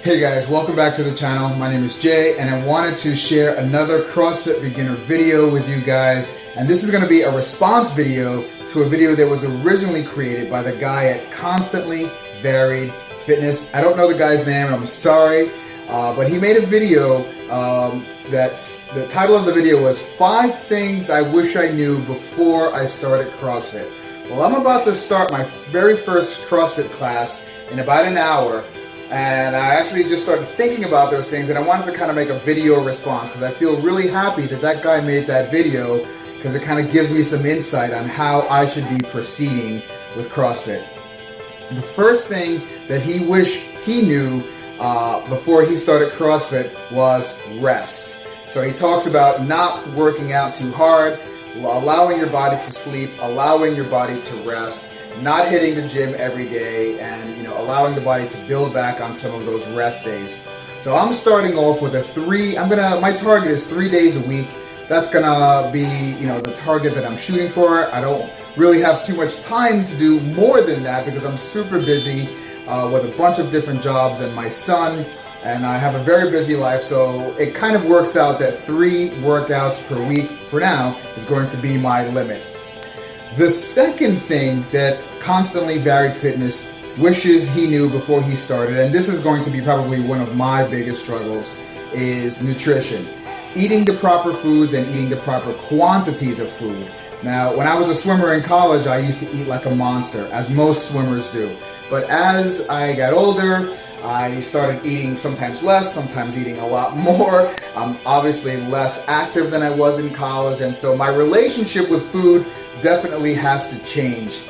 Hey guys, welcome back to the channel. My name is Jay and I wanted to share another CrossFit beginner video with you guys. And this is going to be a response video to a video that was originally created by the guy at Constantly Varied Fitness. I don't know the guy's name, I'm sorry, but he made a video that's the title of the video was 5 Things I Wish I Knew Before I Started CrossFit. Well, I'm about to start my very first CrossFit class in about an hour. And I actually just started thinking about those things, and I wanted to kind of make a video response because I feel really happy that that guy made that video because it kind of gives me some insight on how I should be proceeding with CrossFit. The first thing that he wished he knew before he started CrossFit was rest. So he talks about not working out too hard, allowing your body to sleep, allowing your body to rest, not hitting the gym every day, and allowing the body to build back on some of those rest days. So I'm starting off with my target is 3 days a week. That's gonna be the target that I'm shooting for. I don't really have too much time to do more than that because I'm super busy with a bunch of different jobs and my son, and I have a very busy life, so it kind of works out that 3 workouts per week for now is going to be my limit. The second thing that Constantly Varied Fitness wishes he knew before he started, and this is going to be probably one of my biggest struggles, is nutrition. Eating the proper foods and eating the proper quantities of food. Now, when I was a swimmer in college, I used to eat like a monster, as most swimmers do. But as I got older, I started eating sometimes less, sometimes eating a lot more. I'm obviously less active than I was in college, and so my relationship with food definitely has to change.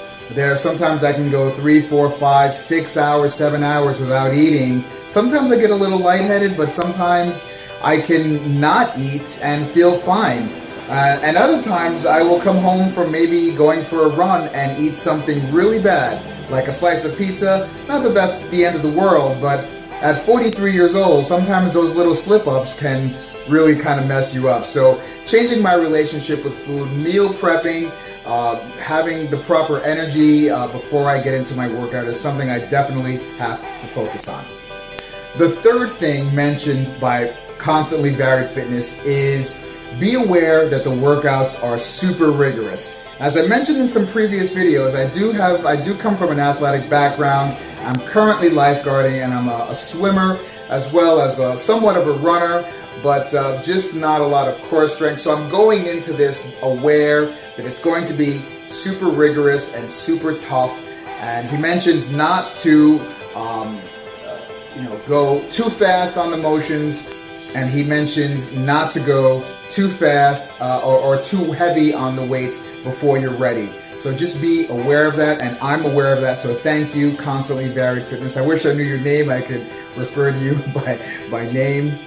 Sometimes I can go 3, 4, 5, 6 hours, 7 hours without eating. Sometimes I get a little lightheaded, but sometimes I can not eat and feel fine. And other times I will come home from maybe going for a run and eat something really bad, like a slice of pizza. Not that that's the end of the world, but at 43 years old, sometimes those little slip-ups can really kind of mess you up. So changing my relationship with food, meal prepping, having the proper energy before I get into my workout is something I definitely have to focus on. The third thing mentioned by Constantly Varied Fitness is be aware that the workouts are super rigorous. As I mentioned in some previous videos, I do come from an athletic background. I'm currently lifeguarding, and I'm a swimmer as well as somewhat of a runner, but just not a lot of core strength. So I'm going into this aware that it's going to be super rigorous and super tough. And he mentions not to go too fast on the motions, and he mentions not to go too fast or too heavy on the weights before you're ready. So just be aware of that, and I'm aware of that. So thank you, Constantly Varied Fitness. I wish I knew your name. I could refer to you by name.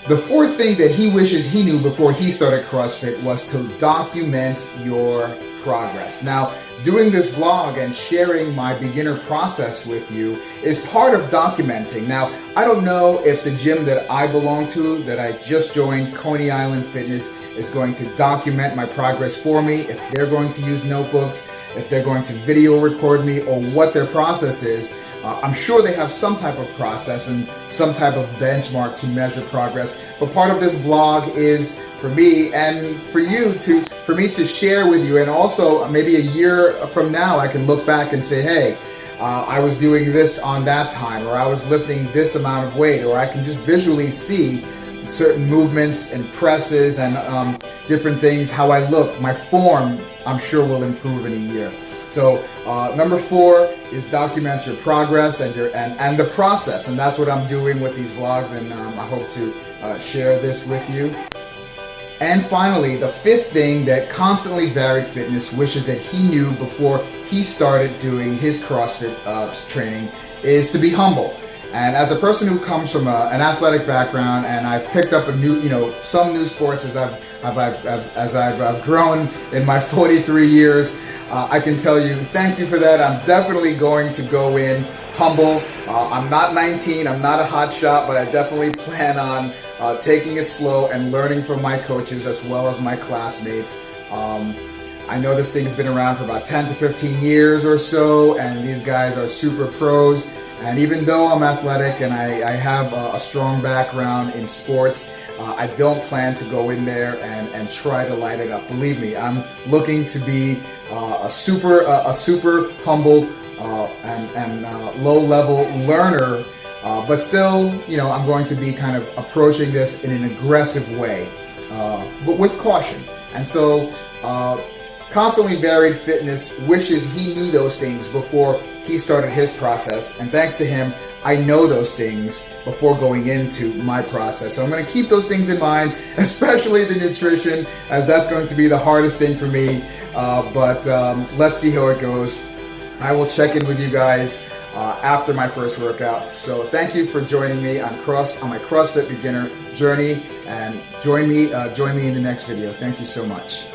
The fourth thing that he wishes he knew before he started CrossFit was to document your progress. Now, doing this vlog and sharing my beginner process with you is part of documenting. Now, I don't know if the gym that I belong to, that I just joined, Coney Island Fitness, is going to document my progress for me, if they're going to use notebooks, if they're going to video record me, or what their process is. I'm sure they have some type of process and some type of benchmark to measure progress. But part of this vlog is for me and for me to share with you, and also maybe a year from now I can look back and say, hey, I was doing this on that time, or I was lifting this amount of weight, or I can just visually see certain movements and presses and different things, how I look, my form, I'm sure will improve in a year. So number 4 is document your progress and the process, and that's what I'm doing with these vlogs, and I hope to share this with you. And finally, the 5th thing that Constantly Varied Fitness wishes that he knew before he started doing his CrossFit training is to be humble. And as a person who comes from an athletic background, and I've picked up some new sports as I've grown in my 43 years, I can tell you thank you for that. I'm definitely going to go in humble. I'm not 19, I'm not a hot shot, but I definitely plan on taking it slow and learning from my coaches as well as my classmates. I know this thing's been around for about 10 to 15 years or so, and these guys are super pros. And even though I'm athletic and I have a strong background in sports, I don't plan to go in there and try to light it up. Believe me, I'm looking to be a super humble and low-level learner, but still, I'm going to be kind of approaching this in an aggressive way, but with caution. And so, Constantly Varied Fitness wishes he knew those things before he started his process, and thanks to him, I know those things before going into my process. So I'm going to keep those things in mind, especially the nutrition, as that's going to be the hardest thing for me, but let's see how it goes. I will check in with you guys after my first workout. So thank you for joining me on my CrossFit beginner journey, and join me in the next video. Thank you so much.